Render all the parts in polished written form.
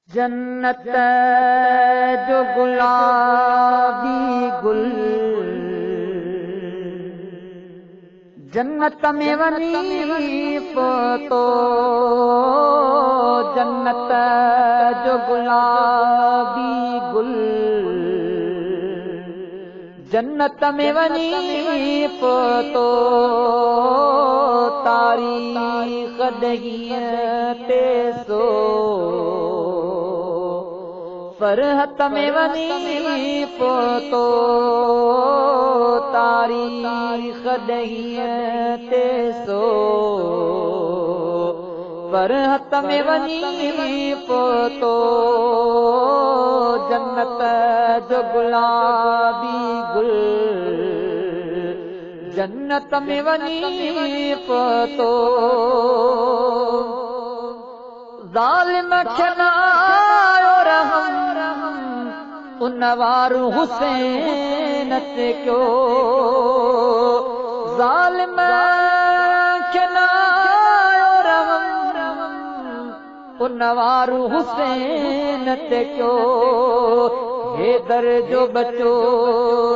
जन्नत जो गुलाबी गुल जन्नत में वनी पोतो जन्नत जो गुलाबी गुल जन्नत में वनी पोतो तारीख़ दहीअ ते सो फरहत में वनी पोतो तारीख़ दहीअ ते सो फरहत में वनी पोतो जन्नत जो गुलाबी गुल जन्नत में वनी पोतो ज़ालिम खे न आयो रहम उन वारो हुसैन ते क्यो ज़ालिम खे न आयो रहम उन वारो हुसैन ते क्यो हैदर जो बचो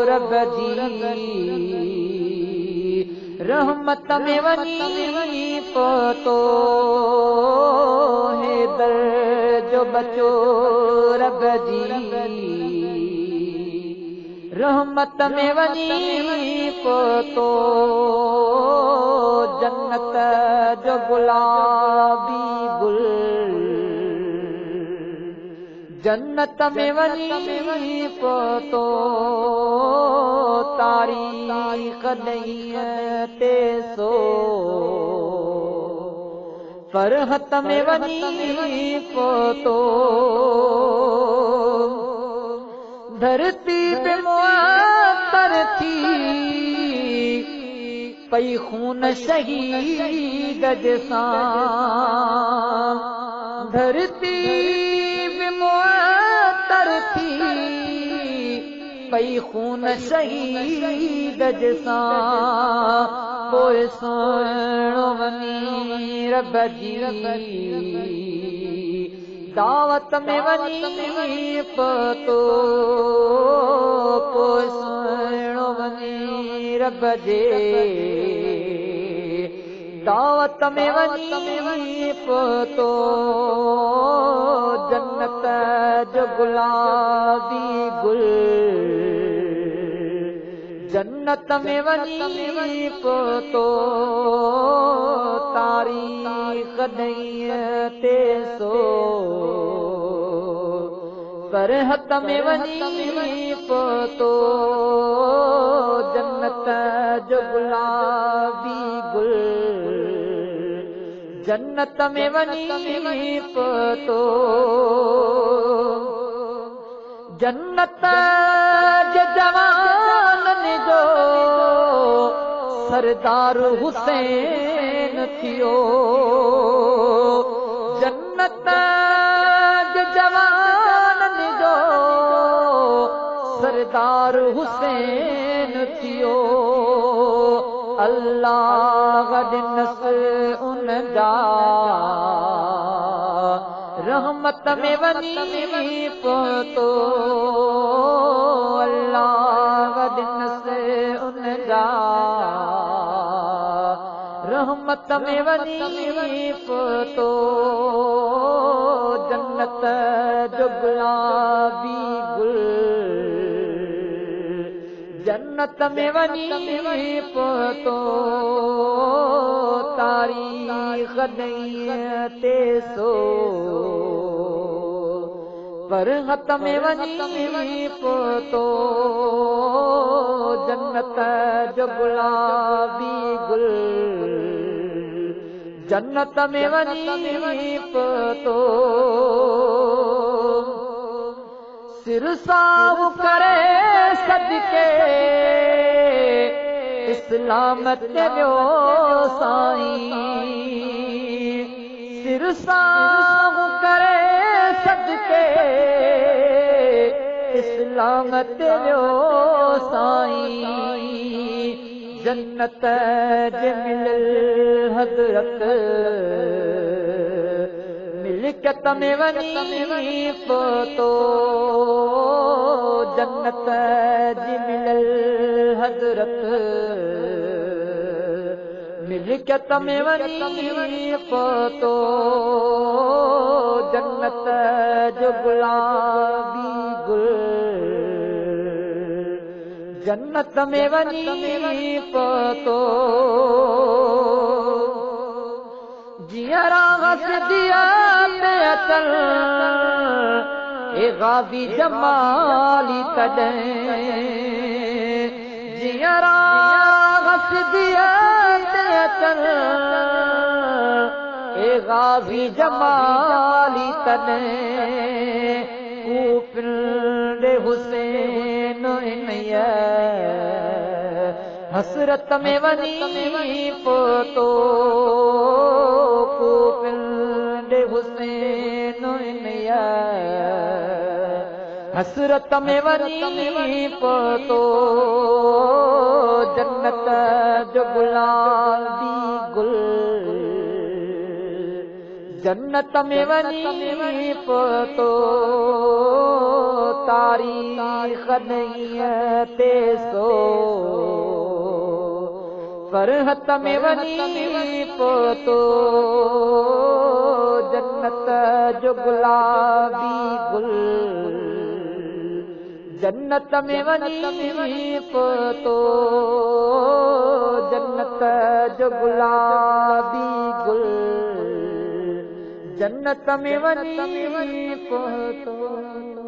रब जी रहमत में वनी पोतो हैदर जो बचो रब जी रहमत में वनी पोतो जन्नत जो गुलाबी गुल जन्नत में वनी पोतो तारीख़ दहीअ ते सो फरहत में वनी पोतो धरती पे मुअत्तर थी पई खून शहीद जैसा धरती पे मुअत्तर थी पई खून शहीद जैसा पोइ सुहिणो वञी रब जी दावत में वञी पोतो पोइ सुहिणो वञी रब जे दावत में वञी पोतो जन्नत जो गुलाबी गुल जन्नत में वनी पोतो तारीख़ दहीअ ते सो फरहत में वनी पोतो जन्नत जो गुलाबी गुल जन्नत में वनी पोतो जन्नत जे जवाननि जो सरदार हुसैन थियो जन्नत जे जवाननि जो सरदार हुसैन थियो अल्लाह ॾिनस उन जा रहमत में वनी पोतो अल्लाह ॾिनस उन जा रहमत में वनी पोतो जन्नत जो गुलाबी गुल जन्नत में वनी पोतो तारीख़ दहीअ ते सो फरहत में वनी पोतो जन्नत जो गुलाबी गुल जन्नत में वनी पोतो सिर साहु करे सदके इस्लाम ते वियो साईं सिर साहु करे सदके इस्लाम ते वियो साईं जन्नत जे मिलियल हज़रत मिल मिल्कियत में वञी पहुतो जन्नत जी मिलल हज़रत मिल्कियत में वञी पहुतो जन्नत जो गुलाबी गुल जन्नत में वञी पहुतो जियरा हसदिया पे अचल ए गाज़ी जमाली तॾहिं जियरा हसदिया पे अचल ए गाज़ी जमाली तॾहिं कूपिंदे हुसैन इनया हसरत में वञी पहुतो कूपिंदे हुसैन इनया हसरत में वञी पहुतो जन्नत जो गुलाबी गुल जन्नत में वञी पहुतो तारीख़ नहीं ते सो फरहत में वञी पहुतो जन्नत जो गुलाबी गुल जन्नत में वञी पहुतो जन्नत जो गुलाबी गुल जन्नत में वञी पहुतो।